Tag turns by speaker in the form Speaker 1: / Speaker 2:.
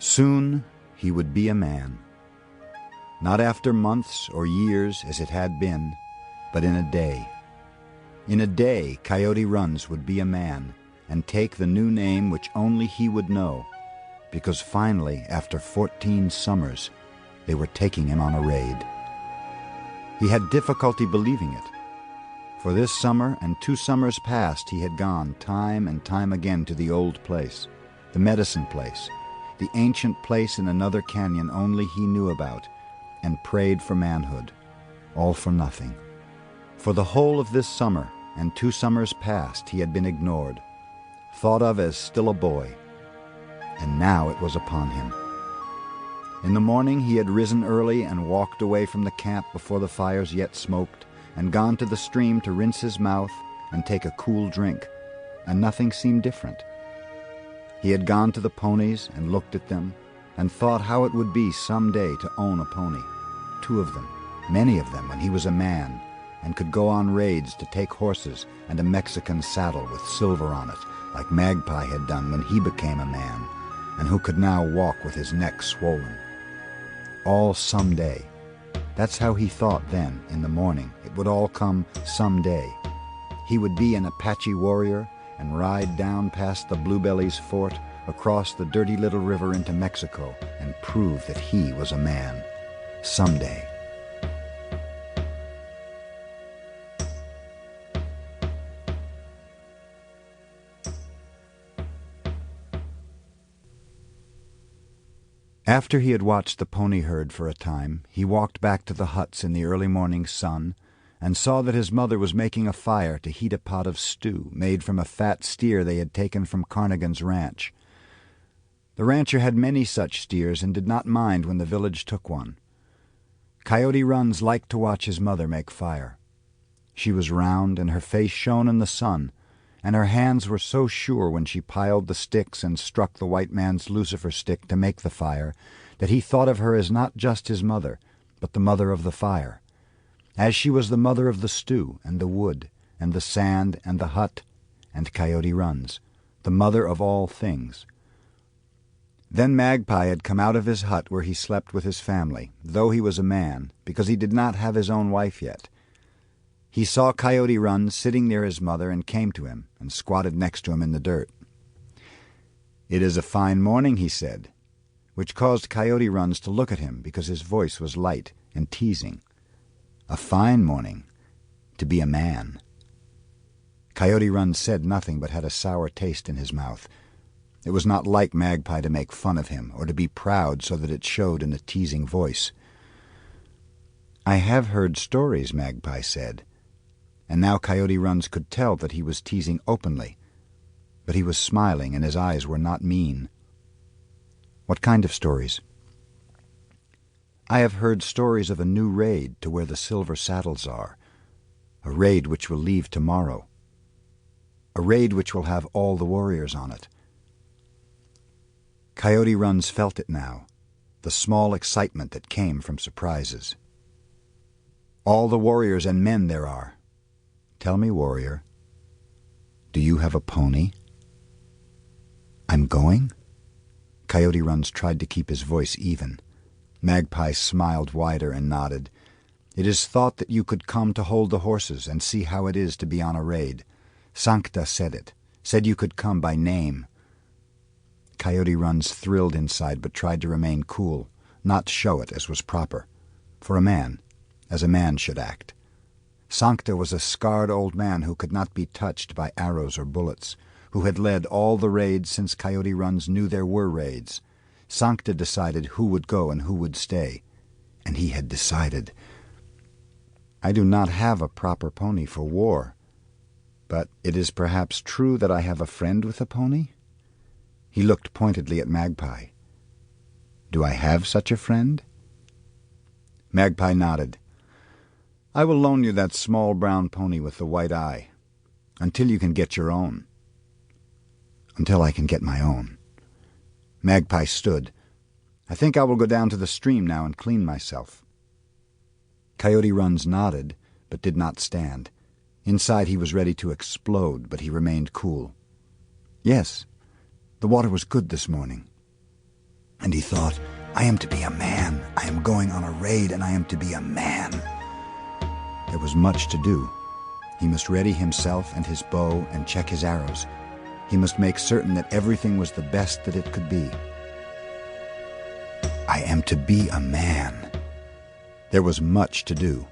Speaker 1: Soon he would be a man. Not after months or years as it had been, but in a day. In a day, Coyote Runs would be a man and take the new name which only he would know, because finally, after 14 summers, they were taking him on a raid. He had difficulty believing it. For this summer and 2 summers past he had gone time and time again to the old place, the medicine place, the ancient place in another canyon only he knew about, and prayed for manhood, all for nothing. For the whole of this summer and 2 summers past he had been ignored, thought of as still a boy, and now it was upon him. In the morning he had risen early and walked away from the camp before the fires yet smoked, and gone to the stream to rinse his mouth and take a cool drink, and nothing seemed different. He had gone to the ponies and looked at them, and thought how it would be some day to own a pony, 2 of them, many of them when he was a man, and could go on raids to take horses and a Mexican saddle with silver on it, like Magpie had done when he became a man, and who could now walk with his neck swollen. All someday. That's how he thought then, in the morning. It would all come someday. He would be an Apache warrior and ride down past the Bluebellies' fort, across the dirty little river into Mexico, and prove that he was a man. Someday. After he had watched the pony herd for a time, he walked back to the huts in the early morning sun and saw that his mother was making a fire to heat a pot of stew made from a fat steer they had taken from Carnigan's ranch. The rancher had many such steers and did not mind when the village took one. Coyote Runs liked to watch his mother make fire. She was round and her face shone in the sun, and her hands were so sure when she piled the sticks and struck the white man's lucifer stick to make the fire that he thought of her as not just his mother, but the mother of the fire, as she was the mother of the stew and the wood and the sand and the hut and Coyote Runs, the mother of all things. Then Magpie had come out of his hut where he slept with his family, though he was a man, because he did not have his own wife yet. He saw Coyote Runs sitting near his mother and came to him and squatted next to him in the dirt. "It is a fine morning," he said, which caused Coyote Runs to look at him because his voice was light and teasing. A fine morning, to be a man. Coyote Runs said nothing but had a sour taste in his mouth. It was not like Magpie to make fun of him or to be proud so that it showed in a teasing voice. "I have heard stories," Magpie said, and now Coyote Runs could tell that he was teasing openly, but he was smiling and his eyes were not mean. "What kind of stories?" "I have heard stories of a new raid to where the silver saddles are, a raid which will leave tomorrow, a raid which will have all the warriors on it." Coyote Runs felt it now, the small excitement that came from surprises. "All the warriors and men there are. Tell me, warrior, do you have a pony?" "I'm going?" Coyote Runs tried to keep his voice even. Magpie smiled wider and nodded. "It is thought that you could come to hold the horses and see how it is to be on a raid. Sancta said it, said you could come by name." Coyote Runs thrilled inside but tried to remain cool, not show it as was proper, for a man, as a man should act. Sancta was a scarred old man who could not be touched by arrows or bullets, who had led all the raids since Coyote Runs knew there were raids. Sancta decided who would go and who would stay, and he had decided. "I do not have a proper pony for war, but it is perhaps true that I have a friend with a pony?" He looked pointedly at Magpie. "Do I have such a friend?" Magpie nodded. "I will loan you that small brown pony with the white eye, until you can get your own." "Until I can get my own." Magpie stood. "I think I will go down to the stream now and clean myself." Coyote Runs nodded, but did not stand. Inside he was ready to explode, but he remained cool. "Yes, the water was good this morning." And he thought, I am to be a man. I am going on a raid, and I am to be a man. There was much to do. He must ready himself and his bow and check his arrows. He must make certain that everything was the best that it could be. I am to be a man. There was much to do.